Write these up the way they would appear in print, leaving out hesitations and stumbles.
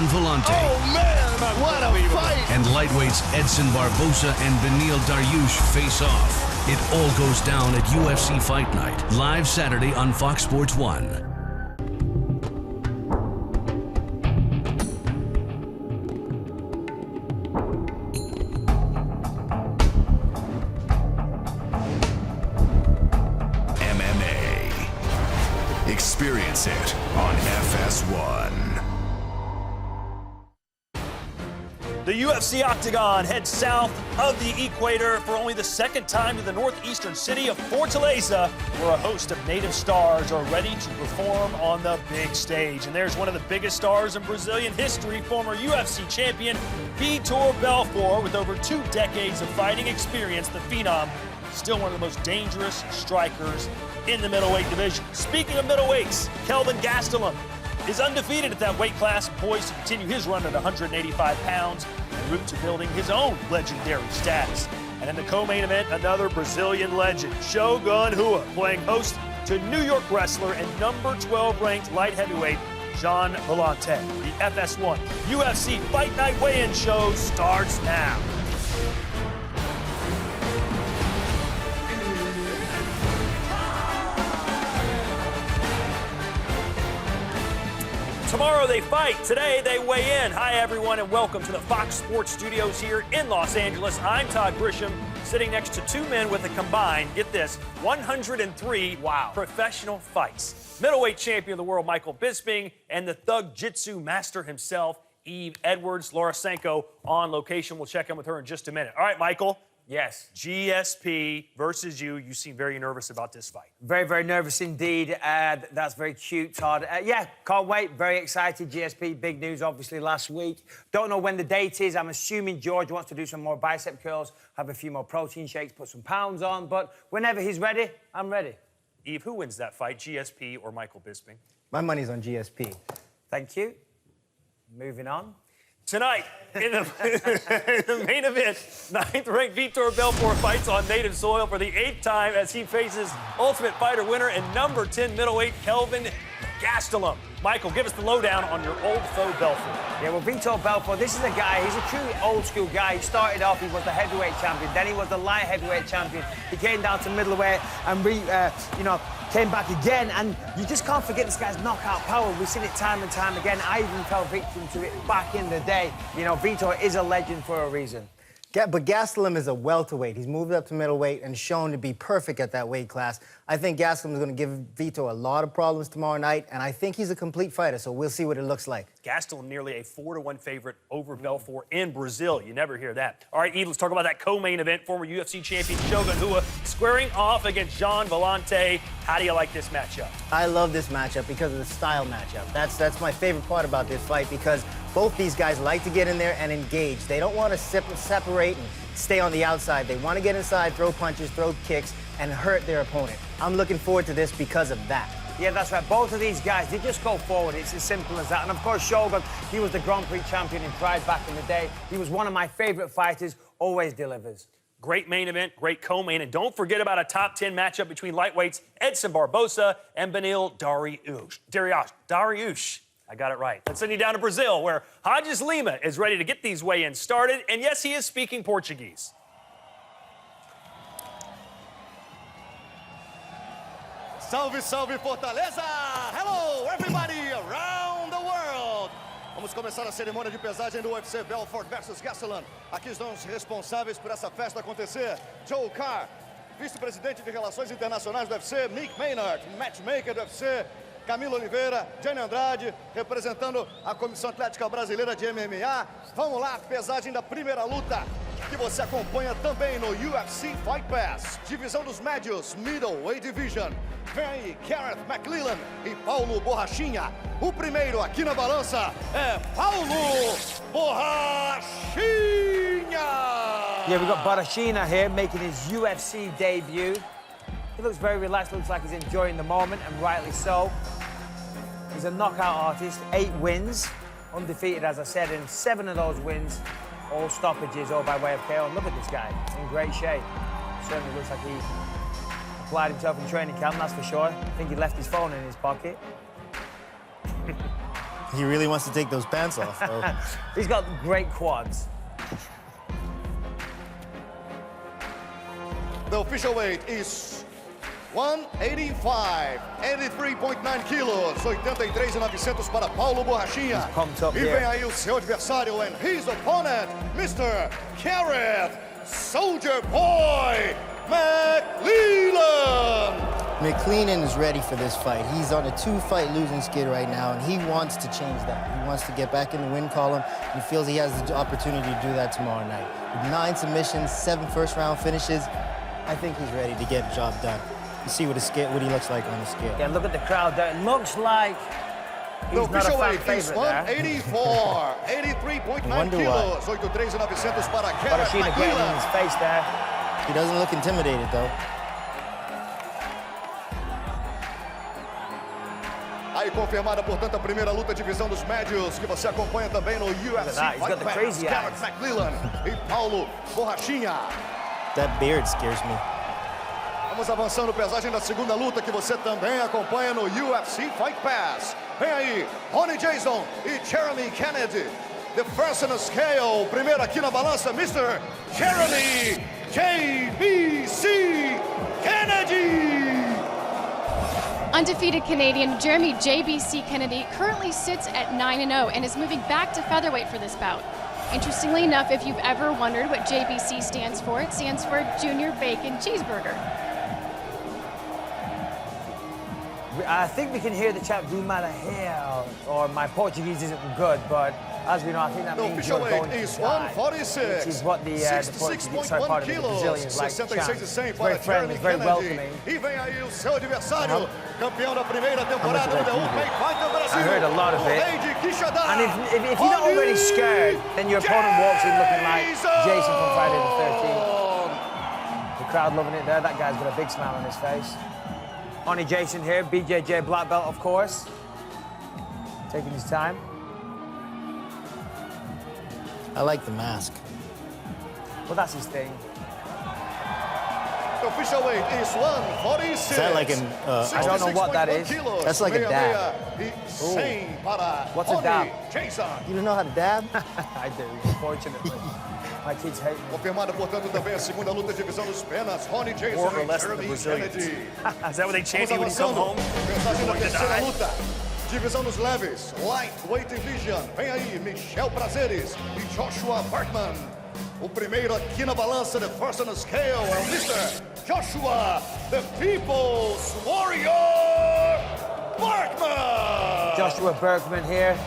Villante. Oh, man, what a fight! And lightweights Edson Barboza and DARIUSH face off. It all goes down at UFC Fight Night, live Saturday on Fox Sports 1. Experience it on FS1. The UFC Octagon heads south of the equator for only the second time to the northeastern city of Fortaleza, where a host of native stars are ready to perform on the big stage. And there's one of the biggest stars in Brazilian history, former UFC champion Vitor Belfort, with over 2 decades of fighting experience. The Phenom, still one of the most dangerous strikers in the middleweight division. Speaking of middleweights, Kelvin Gastelum is undefeated at that weight class, poised to continue his run at 185 pounds, en route to building his own legendary status. And in the co-main event, another Brazilian legend, Shogun Rua, playing host to New York wrestler and number 12 ranked light heavyweight Gian Villante. The FS1 UFC Fight Night weigh-in show starts now. Tomorrow they fight. Today they weigh in. Hi, everyone, and welcome to the Fox Sports Studios here in Los Angeles. I'm Todd Grisham, sitting next to 2 men with a combined, get this, 103 professional fights. Middleweight champion of the world, Michael Bisping, and the Thug Jitsu master himself, Eve Edwards. Laura Sanko on location. We'll check in with her in just a minute. All right, Michael. Yes. GSP versus you. You seem very nervous about this fight. Very, very nervous indeed. That's very cute, Todd. Yeah, can't wait. Very excited. GSP, big news, obviously, last week. Don't know when the date is. I'm assuming George wants to do some more bicep curls, have a few more protein shakes, put some pounds on. But whenever he's ready, I'm ready. Eve, who wins that fight, GSP or Michael Bisping? My money's on GSP. Thank you. Moving on. Tonight, in the main event, 9th-ranked Vitor Belfort fights on native soil for the 8th time as he faces Ultimate Fighter winner and number 10 middleweight Kelvin Gastelum. Michael, give us the lowdown on your old foe, Belfort. Yeah, well, Vitor Belfort, this is a guy, he's a truly old-school guy. He started off, he was the heavyweight champion, then he was the light heavyweight champion. He came down to middleweight and, came back again, and you just can't forget this guy's knockout power. We've seen it time and time again. I even fell victim to it back in the day. You know, Vitor is a legend for a reason. But Gastelum is a welterweight. He's moved up to middleweight and shown to be perfect at that weight class. I think Gastelum is going to give Vitor a lot of problems tomorrow night, and I think he's a complete fighter, so we'll see what it looks like. Gastelum nearly a 4-1 favorite over Belfort in Brazil. You never hear that. All right, Eve, let's talk about that co-main event. Former UFC champion Shogun Rua squaring off against Gian Villante. How do you like this matchup? I love this matchup because of the style matchup. That's my favorite part about this fight, because both these guys like to get in there and engage. They don't want to separate and stay on the outside. They want to get inside, throw punches, throw kicks, and hurt their opponent. I'm looking forward to this because of that. Yeah, that's right. Both of these guys, they just go forward. It's as simple as that. And, of course, Shogun, he was the Grand Prix champion in Pride back in the day. He was one of my favorite fighters, always delivers. Great main event, great co-main, and don't forget about a top 10 matchup between lightweights Edson Barboza and DARIUSH. I got it right. Let's send you down to Brazil, where Hodges Lima is ready to get these weigh-ins started. And yes, he is speaking Portuguese. Salve, salve, Fortaleza! Hello, everybody around the world! Vamos começar a cerimônia de pesagem do UFC Belfort versus Gastelum. Aqui estão os responsáveis por essa festa acontecer. Joe Carr, vice-presidente de Relações Internacionais do UFC, Mick Maynard, matchmaker do UFC, Camilo Oliveira, Jenny Andrade, representando a Comissão Atlética Brasileira de MMA. Vamos lá, pesagem da primeira luta, que você acompanha também no UFC Fight Pass. Divisão dos médios, Middleweight Division. Vem aí, Gareth McLellan e Paulo Borrachinha. O primeiro aqui na balança é Paulo Borrachinha! Yeah, we've got Borrachinha here making his UFC debut. He looks very relaxed, looks like he's enjoying the moment, and rightly so. He's a knockout artist, 8 wins, undefeated, as I said, and 7 of those wins, all stoppages, all by way of KO. And look at this guy, in great shape. Certainly looks like he applied himself in training camp, that's for sure. I think he left his phone in his pocket. He really wants to take those pants off, though. He's got great quads. The official weight is 185, 83.9 quilos, 83,900 para Paulo Borrachinha. E vem aí o seu adversário and his opponent, Mr. Gareth Soldier Boy McClellan. McClellan is ready for this fight. He's on a 2-fight losing skid right now, and he wants to change that. He wants to get back in the win column. He feels he has the opportunity to do that tomorrow night. With 9 submissions, 7 first-round finishes, I think he's ready to get the job done. You see what he looks like on the scale. Yeah, look at the crowd there. It looks like he's not a fan favorite there. 184, 83.9 kilos, 83,900 para Gareth Barboza getting in his face there. He doesn't look intimidated, though. Aí confirmada, portanto, a primeira luta divisão dos médios, que você acompanha também no UFC Fight Pass. Gareth McClellan e Paulo Borrachinha. That beard scares me. Vamos avançando, pesagem da segunda luta, que você também acompanha no UFC Fight Pass. Vem aí, Ronnie Jason e Jeremy Kennedy. The first on the scale, primeiro aqui na balança, Mr. Jeremy JBC Kennedy. Undefeated Canadian Jeremy JBC Kennedy currently sits at 9-0 and is moving back to featherweight for this bout. Interestingly enough, if you've ever wondered what JBC stands for, it stands for Junior Bacon Cheeseburger. I think we can hear the chap do my hair, or my Portuguese isn't good, but as we know, I think that means you're going to die, which is what the Portuguese, sorry, part of the Brazilians like to chant. It's very friendly, very welcoming. E vem aí o seu adversário, campeão da primeira temporada do Ultimate Fighter Brasil. I heard a lot of it. And if you're not already scared, then your opponent walks in looking like Jason from Friday the 13th. The crowd loving it there. That guy's got a big smile on his face. Ronnie Jason here, BJJ black belt, of course. Taking his time. I like the mask. Well, that's his thing. The official weight is 146. Is that like an... I don't know what that is. That's like a dab. What's a dab? You don't know how to dab? I do, unfortunately. My kids hate me. Confirmada, portanto, também a segunda luta de divisão dos penas, Ronnie Jason e Jeremy Kennedy. Is that what they chant you when you come home? Mensagem da terceira luta. Divisão dos leves, Lightweight Division. Vem aí, Michel Prazeres e Joshua BURKMAN. O primeiro aqui na balança, the first on the scale, é o Mr. Joshua, the People's Warrior BURKMAN. Joshua BURKMAN here.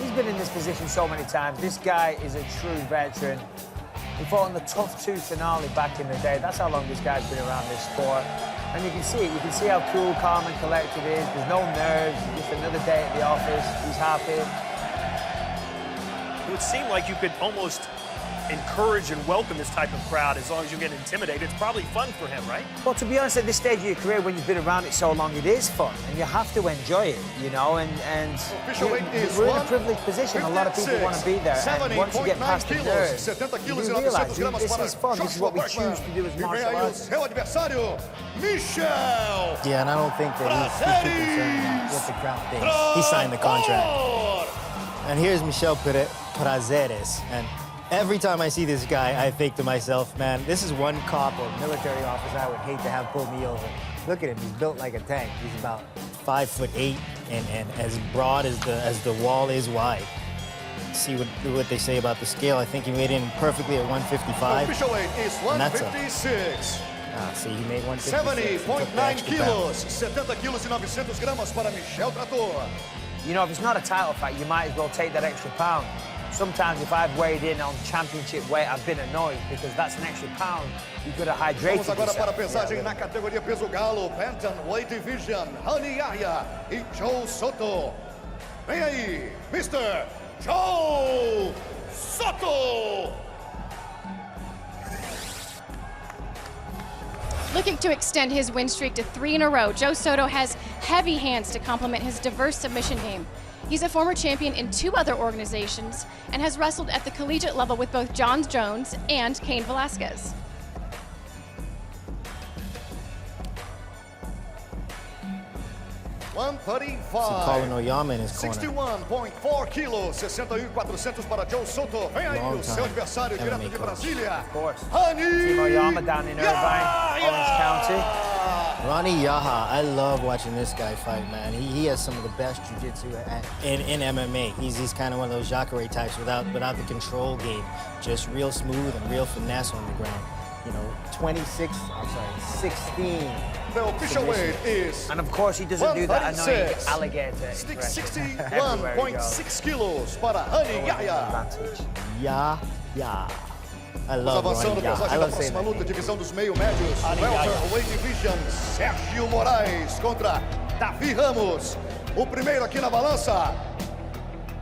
He's been in this position so many times. This guy is a true veteran. He fought in the Tough 2 finale back in the day. That's how long this guy's been around this sport. And you can see it. You can see how cool, calm, and collected he is. There's no nerves. Just another day at the office. He's happy. It would seem like you could almost encourage and welcome this type of crowd as long as you get intimidated. It's probably fun for him, right? Well, to be honest, at this stage of your career, when you've been around it so long, it is fun, and you have to enjoy it, you know, and we're in a privileged position. A lot of people want to be there, and once you get past the nerves, you do realize this is fun. This is what we choose to do as martial artists. Yeah, and I don't think that he's too concerned about what the crowd thinks. He signed the contract. And here's Michel Prazeres, and every time I see this guy, I think to myself, man, this is one cop or military officer I would hate to have pull me over. Look at him, he's built like a tank. He's about 5'8" and as broad as the wall is wide. See what they say about the scale. I think he made it in perfectly at 155. Official weight is 156. See, he made 156. 70.9 kilos, 70 kilos e 900 gramas para Michel Trator. You know, if it's not a title fight, you might as well take that extra pound. Sometimes if I've weighed in on championship weight, I've been annoyed because that's an extra pound. You could have hydrated Vamos agora para a yourself. pesagem na categoria peso galo, Bantamweight Division, Rani Yahya e Joe Soto. Vem aí, Mr. Joe Soto. Looking to extend his win streak to 3 in a row, Joe Soto has heavy hands to complement his diverse submission game. He's a former champion in 2 other organizations and has wrestled at the collegiate level with both John Jones and Cain Velasquez. 135. Colin Oyama in his corner. 61.4 quilos, 61,400 para Joe Soto. Vem aí o seu adversário direto de Brasília. Of course. Team Oyama down in Irvine, Orange County. Ronnie Yaha, I love watching this guy fight, man. He has some of the best jiu-jitsu in MMA. He's kind of one of those Jacare types without the control game. Just real smooth and real finesse on the ground. You know, 16. The official weight is... And of course he doesn't do that annoying alligator 61.6 quilos para Rani Yahya. Yeah. I love Avançando Ronnie Yaha. I pesagem da love saying próxima that. luta, divisão dos meio-médios. Welterweight Division, Sérgio Moraes contra Davi Ramos. O primeiro aqui na balança,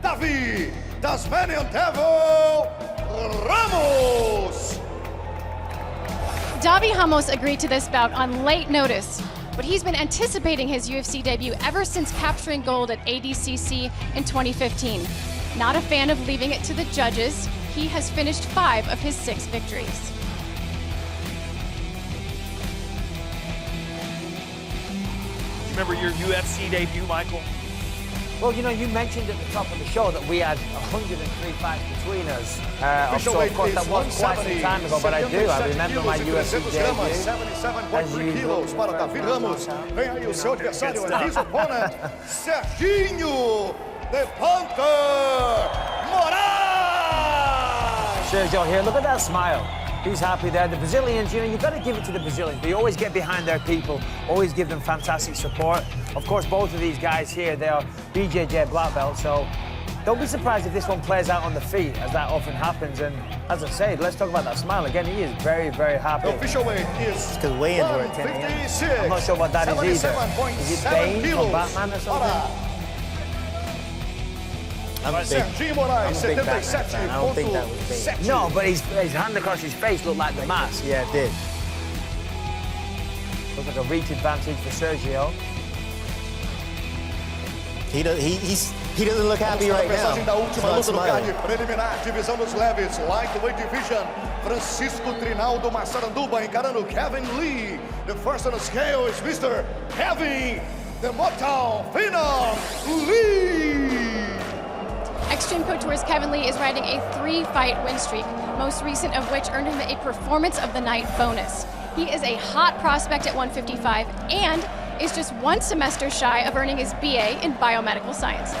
Davi, Tasmanian Devil, Ramos. Davi Ramos agreed to this bout on late notice, but he's been anticipating his UFC debut ever since capturing gold at ADCC in 2015. Not a fan of leaving it to the judges, he has finished 5 of his 6 victories. Remember your UFC debut, Michael? Well, you know, you mentioned at the top of the show that we had 103 fights between us. So, of course, that wasn't quite some time ago, but I do. I remember my UFC debut. 77.3 quilos para Davi Ramos. Vem aí o seu adversário, his opponent, Serginho, the Panther, Moraes. Sergio here, look at that smile. He's happy there. The Brazilians, you know, you've got to give it to the Brazilians. They always get behind their people, always give them fantastic support. Of course, both of these guys here, they are BJJ black belts, so don't be surprised if this one plays out on the feet, as that often happens. And as I said, let's talk about that smile again. He is very, very happy. The official weight is Because weigh-ins were at 10 a.m. 156. I'm not sure what that is either. Is it Bane or Batman or something? Serginho Moraes, I'm a big Batman fan. I don't think that was Bane. 77.7. No, but his hand across his face looked like the mask. Yeah, it did. Looks like a reach advantage for Sergio. He doesn't look happy right Pesagem da now. última luta do card preliminar, divisão dos leves, Lightweight Division, Francisco Trinaldo Massaranduba encarando Kevin Lee. The first on the scale is Mr. Kevin, the Motown Phenom Lee. Extreme Couture's Kevin Lee is riding a 3-fight win streak, most recent of which earned him a Performance of the Night bonus. He is a hot prospect at 155 and is just 1 semester shy of earning his BA in Biomedical Sciences.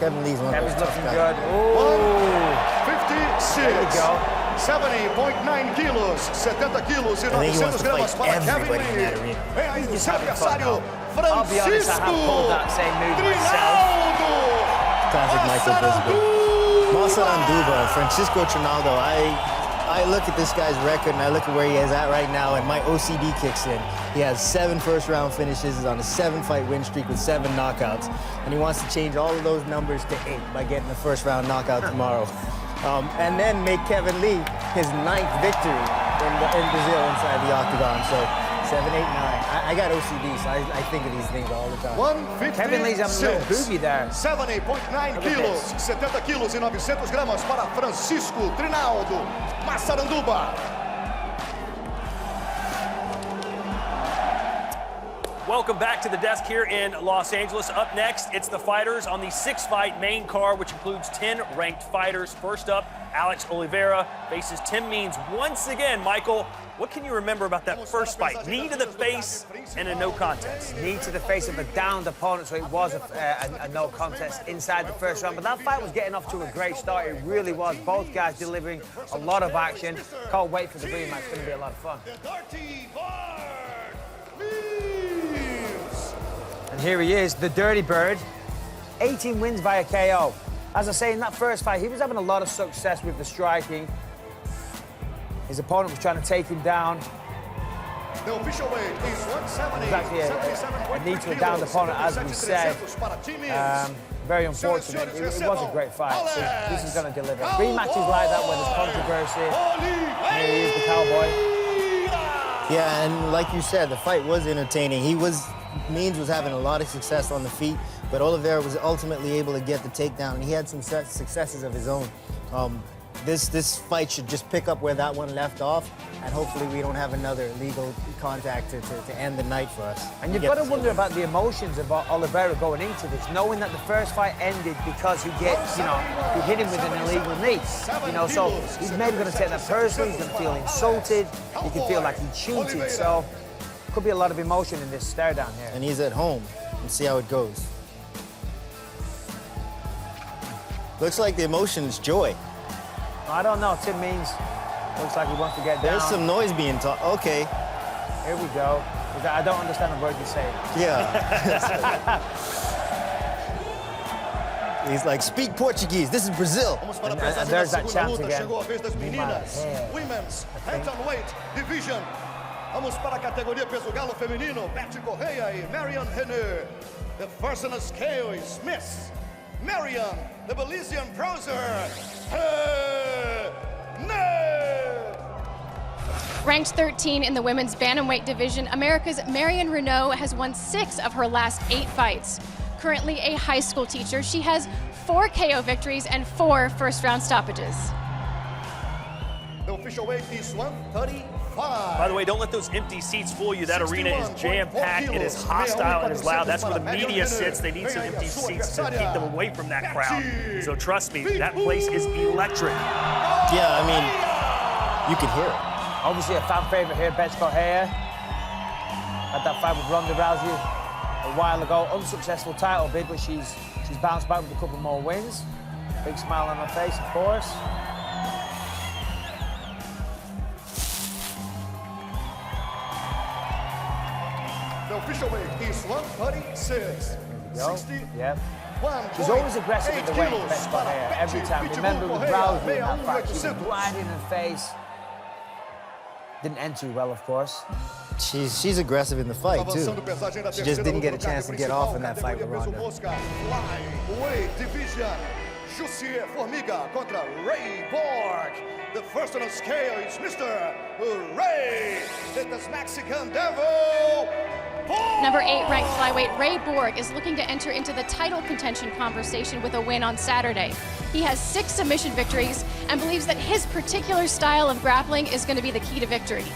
Kevin Lee's one of those Kevin's tough looking guys. good. Ooh. 156. There you go. 70.9 quilos, 70 quilos e I think he 900 wants to gramas fight para Kevin everybody in that Lee. arena. Vem aí o He's seu having fun adversário, now. I'll be honest, I have pulled that same move myself. Classic Michael Bisping. Massaranduba, Francisco Trinaldo. I look at this guy's record and I look at where he is at right now, and my OCD kicks in. He has 7 first-round finishes, is on a 7-fight win streak with 7 knockouts, and he wants to change all of those numbers to 8 by getting a first-round knockout tomorrow. And then make Kevin Lee his 9th victory in Brazil inside the octagon. So 7, 8, 9. I got OCD, so I think of these things all the time. 156. Kevin Lee's having a little boogie there. 70.9 quilos, 70 quilos e 900 gramas para Francisco Trinaldo Massaranduba. Welcome back to the desk here in Los Angeles. Up next, it's the fighters on the 6-fight main card, which includes 10 ranked fighters. First up, Alex Oliveira faces Tim Means once again. Michael, what can you remember about that first fight? Knee to the face and a no contest. Knee to the face of a downed opponent, so it was a no contest inside the first round. But that fight was getting off to a great start. It really was. Both guys delivering a lot of action. Can't wait for the rematch. It's going to be a lot of fun. And here he is, the Dirty Bird. 18 wins via KO. As I say, in that first fight, he was having a lot of success with the striking. His opponent was trying to take him down. The official weight is 170. It was actually a knee to a downed opponent, as we said. Very unfortunate. It was a great fight. So this is going to deliver. Rematches like that where there's controversy. Here he is, the cowboy. Yeah, and like you said, the fight was entertaining. Means was having a lot of success on the feet, but Oliveira was ultimately able to get the takedown, and he had some successes of his own. This fight should just pick up where that one left off, and hopefully we don't have another legal contact to end the night for us. And you've got to wonder about the emotions of Oliveira going into this, knowing that the first fight ended because he gets, he hit him with an illegal knee. So he's maybe going to take that personally, he's going to feel insulted, he can feel like he cheated, so could be a lot of emotion in this stare down here. And he's at home, and see how it goes. Looks like the emotion is joy. I don't know, Tim Means looks like he wants to get down. There's some noise being talked. Okay. Here we go. I don't understand a word you're saying. Yeah. He's like, speak Portuguese. This is Brazil. And there's that chance again. Women's Bantamweight Division. Vamos para a categoria peso galo feminino. Betty Correia e Marion René. The first on the scale is Miss Marion, the Belizean Browser. Ranked 13 in the women's bantamweight division, America's Marion Renaud has won 6 of her last 8 fights. Currently a high school teacher, she has 4 KO victories and 4 first-round stoppages. The official weight is 135. By the way, don't let those empty seats fool you. That arena is jam-packed, it is hostile, it is loud. That's where the media sits. They need some empty seats to keep them away from that crowd. So trust me, that place is electric. Yeah, I mean, you can hear it. Obviously a fan favorite here, Betty Correia. Had that fight with Ronda Rousey a while ago. Unsuccessful title bid, but she's bounced back with a couple more wins. Big smile on her face, of course. The official weight is 136. 60. Yep. She's always aggressive in the ring, Betty Correia, every time. Remember with Rousey in that fight, she was right in her face. Didn't end too well, of course. She's aggressive in the fight, too. She just didn't get a chance to get off in that fight with Ronda. Flyweight division. Jussier Formiga contra Ray Borg. The first on the scale is Mr. Ray. This Mexican Devil. Number 8 ranked flyweight Ray Borg is looking to enter into the title contention conversation with a win on Saturday. He has 6 submission victories and believes that his particular style of grappling is going to be the key to victory.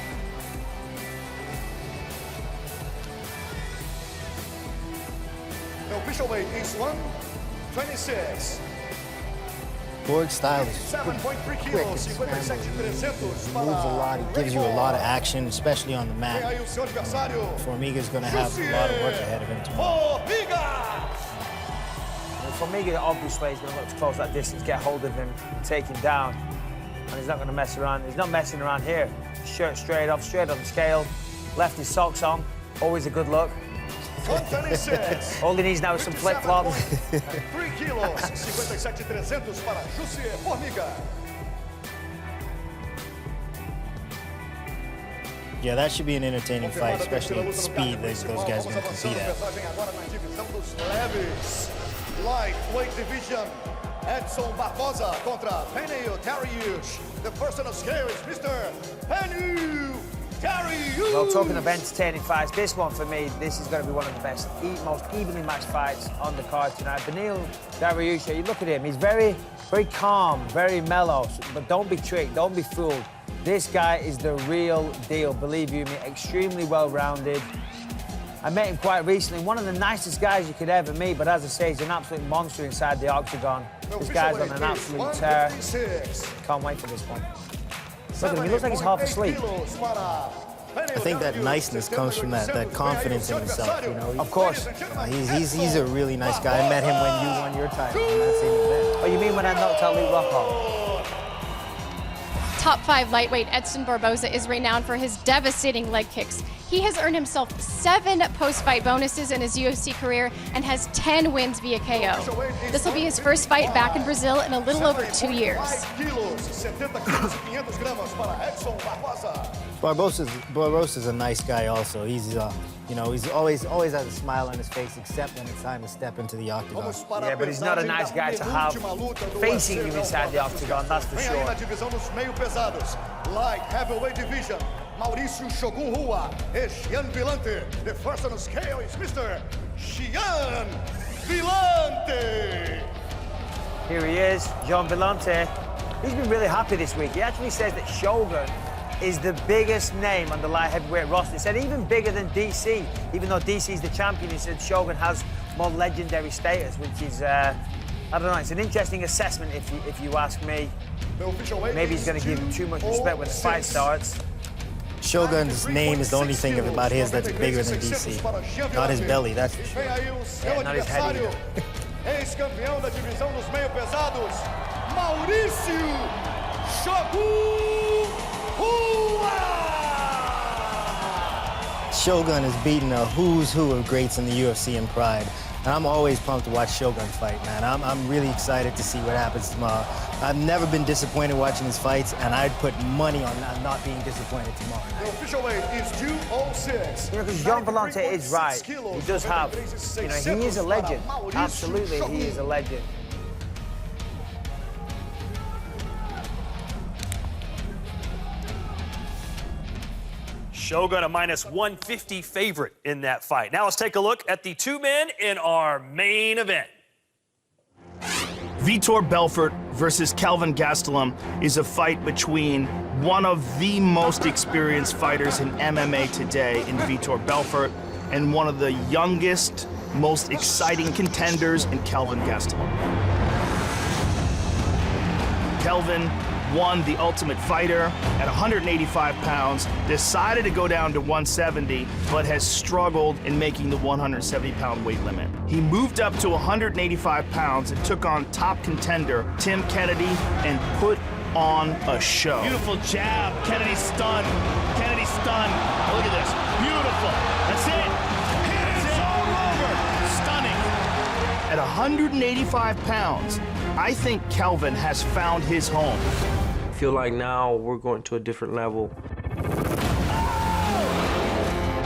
The official weight is 126. Borg's style is quick and scrambled. He moves a lot, he gives you a lot of action, especially on the mat. Formiga's going to have a lot of work ahead of him tomorrow. Formiga obviously is going to look to close that distance, get hold of him, take him down. And he's not going to mess around. He's not messing around here. Shirt straight off, straight on the scale. Left his socks on, always a good look. 126. All he needs now is some flip-flops. 3 kilos, 57,300 para Jussier Formiga. Yeah, that should be an entertaining fight, especially at the speed that those guys are going to compete at. Lightweight division. Edson Barboza contra Dariush. The first on the scale is Mr. Dariush. Well, talking of entertaining fights, this one for me, this is going to be one of the best, most evenly matched fights on the card tonight. Dariush, you look at him, he's very, very calm, very mellow, but don't be tricked, don't be fooled. This guy is the real deal, believe you me, extremely well-rounded. I met him quite recently, one of the nicest guys you could ever meet, but as I say, he's an absolute monster inside the octagon. This guy's on an absolute tear. Can't wait for this one. Look at him, he looks like he's half asleep. I think that niceness comes from that confidence in himself, you know. Of course. He's a really nice guy. I met him when you won your title in that same event. Oh, you mean when I knocked out Luke Rockhold? Top 5 lightweight Edson Barboza is renowned for his devastating leg kicks. He has earned himself 7 post-fight bonuses in his UFC career and has 10 wins via KO. This will be his first fight back in Brazil in a little over 2 years. Barboza's a nice guy also. He's he's always has a smile on his face, except when it's time to step into the octagon. Yeah, but he's not a nice guy to have facing you inside the octagon, that's for sure. Light heavyweight division. Mauricio Shogun Rua e Xian Villante. The first on the scale is Mr. Xian Villante. Here he is, Jean Villante. He's been really happy this week. He actually says that Shogun is the biggest name on the light heavyweight roster. He said even bigger than DC. Even though DC is the champion, he said Shogun has more legendary status, which is, I don't know, it's an interesting assessment if you ask me. Maybe he's going to give him too much respect when the fight starts. Shogun's name is the only thing about his that's bigger than DC. Not his belly, that's for sure. Yeah, not his head either. Ex-campeão da divisão dos meio-pesados, Maurício Shogun Rua! Shogun is beating a who's who of greats in the UFC in Pride. And I'm always pumped to watch Shogun fight, man. I'm really excited to see what happens tomorrow. I've never been disappointed watching his fights, and I'd put money on not being disappointed tomorrow. The official weight is 206. You know, because John Villante is right. He does have, you know, he is a legend. Absolutely, he is a legend. Shogun a -150 favorite in that fight. Now let's take a look at the two men in our main event. Vitor Belfort versus Kelvin Gastelum is a fight between one of the most experienced fighters in MMA today in Vitor Belfort and one of the youngest, most exciting contenders in Kelvin Gastelum. Kelvin won the Ultimate Fighter at 185 pounds, decided to go down to 170, but has struggled in making the 170-pound weight limit. He moved up to 185 pounds and took on top contender Tim Kennedy and put on a show. Beautiful jab. Kennedy stunned. Kennedy stunned. Look at this. Beautiful. That's it. It's all over. Stunning. At 185 pounds, I think Kelvin has found his home. I feel like now we're going to a different level.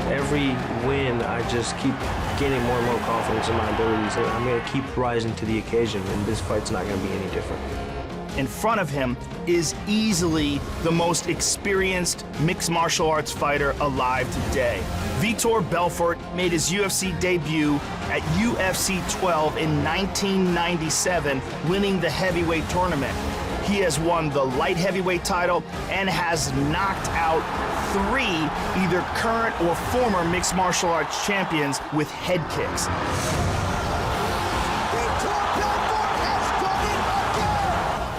Every win, I just keep gaining more and more confidence in my abilities. I'm going to keep rising to the occasion, and this fight's not going to be any different. In front of him is easily the most experienced mixed martial arts fighter alive today. Vitor Belfort made his UFC debut at UFC 12 in 1997, winning the heavyweight tournament. He has won the light heavyweight title and has knocked out 3 either current or former mixed martial arts champions with head kicks.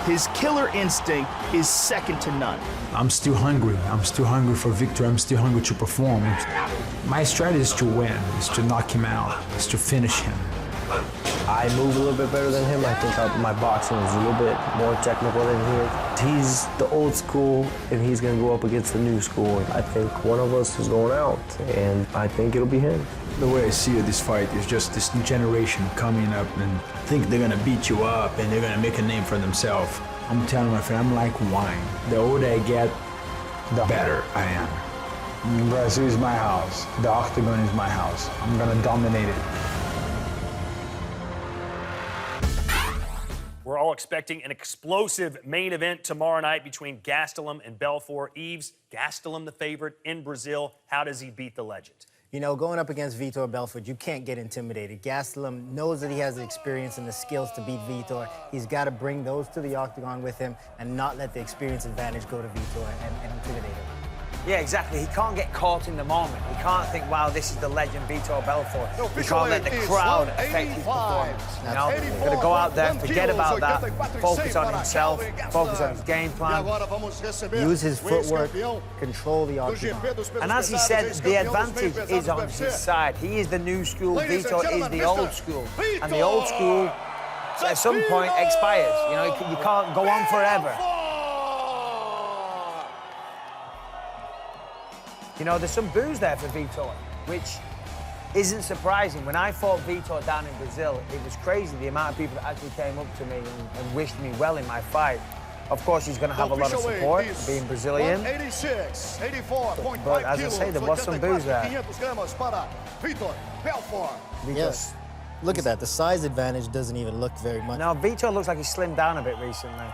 His killer instinct is second to none. I'm still hungry. I'm still hungry for victory. I'm still hungry to perform. My strategy is to win, is to knock him out, is to finish him. I move a little bit better than him. I think my boxing is a little bit more technical than he is. He's the old school, and he's going to go up against the new school. I think one of us is going out, and I think it'll be him. The way I see this fight is just this generation coming up and think they're gonna beat you up and they're gonna make a name for themselves. I'm telling my friend, I'm like wine. The older I get, the better I am. Brazil is my house. The octagon is my house. I'm gonna dominate it. We're all expecting an explosive main event tomorrow night between Gastelum and Belfort. Yves, Gastelum the favorite in Brazil. How does he beat the legend? You know, going up against Vitor Belfort, you can't get intimidated. Gastelum knows that he has the experience and the skills to beat Vitor. He's got to bring those to the octagon with him and not let the experience advantage go to Vitor and intimidate him. Yeah, exactly. He can't get caught in the moment. He can't think, wow, this is the legend Vitor Belfort. He can't let the crowd affect his performance. You know, he's got to go out there, forget about that, focus on himself, focus on his game plan. Use his footwork, control the octagon. And as he said, the advantage is on his side. He is the new school, Vitor is the old school. And the old school, at some point, expires. You know, you can't go on forever. You know, there's some boos there for Vitor, which isn't surprising. When I fought Vitor down in Brazil, it was crazy the amount of people that actually came up to me and wished me well in my fight. Of course, he's going to have a lot of support, being Brazilian. But as I say, there was some boos there. Yes. Look at that. The size advantage doesn't even look very much. No, Vitor looks like he's slimmed down a bit recently.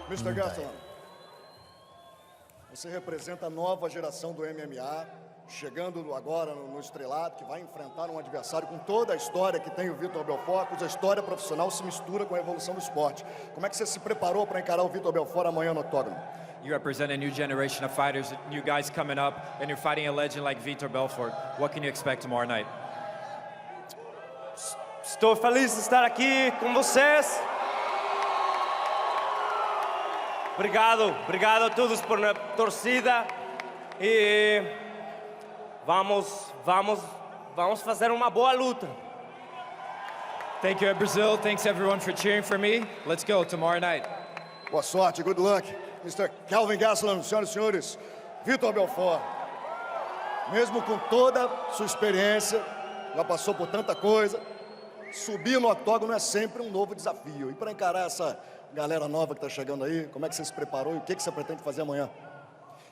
Mr. Gastelum, você representa a nova geração do MMA. chegando agora no estrelado, que vai enfrentar um adversário com toda a história que tem o Vitor Belfort, cuja história profissional se mistura com a evolução do esporte. Como é que você se preparou para encarar o Vitor Belfort amanhã no octógono? You represent a new generation of fighters, new guys coming up, and you're fighting a legend like Vitor Belfort. What can you expect tomorrow night? Estou feliz de estar aqui com vocês. Obrigado a todos por na torcida e vamos fazer uma boa luta. Thank you, Brazil. Thanks everyone for cheering for me. Let's go tomorrow night. Boa sorte, good luck. Mr. Kelvin Gastelum, senhoras e senhores, Vitor Belfort, mesmo com toda a sua experiência, já passou por tanta coisa, subir no octógono é sempre um novo desafio. E para encarar essa galera nova que está chegando aí, como é que você se preparou e o que você pretende fazer amanhã?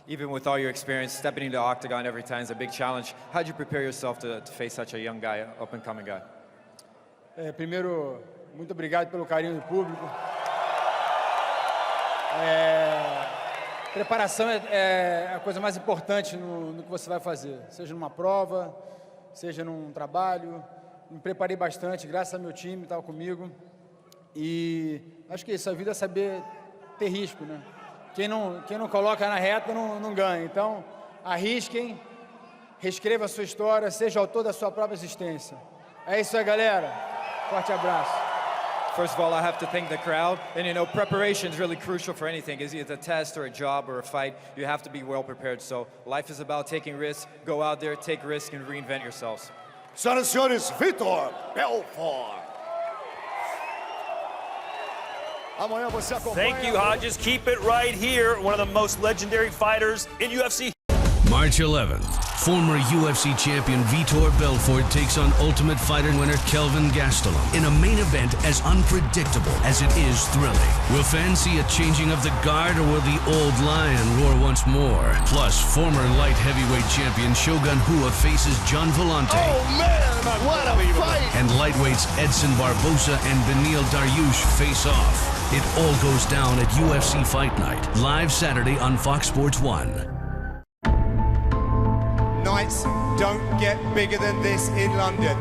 Even with all your experience, stepping into the octagon every time is a big challenge. How did you prepare yourself to face such a young guy, up-and-coming guy? Primeiro, muito obrigado pelo carinho do público. Preparação é a coisa mais importante no que você vai fazer, seja numa prova, seja num trabalho. Me preparei bastante, graças ao meu time, estava comigo. E acho que isso, a vida é saber ter risco, né? Quem não coloca na reta não ganha. Então, arrisquem, reescreva a sua história, seja autor da sua própria existência. É isso aí, galera. Forte abraço. First of all, I have to thank the crowd. And you know, preparation is really crucial for anything. Is it a test or a job or a fight? You have to be well prepared. So life is about taking risks. Go out there, take risks, and reinvent yourselves. Senhoras e senhores, Vitor Belfort. Amanhã você acompanha. Thank you, Hodges. Keep it right here. One of the most legendary fighters in UFC. March 11th, former UFC champion Vitor Belfort takes on Ultimate Fighter winner Kelvin Gastelum in a main event as unpredictable as it is thrilling. Will fans see a changing of the guard, or will the old lion roar once more? Plus, former light heavyweight champion Shogun Rua faces John Villante. Oh man, what a fight! And lightweights Edson Barboza and DARIUSH face off. It all goes down at UFC Fight Night, live Saturday on Fox Sports 1. Nights don't get bigger than this in London.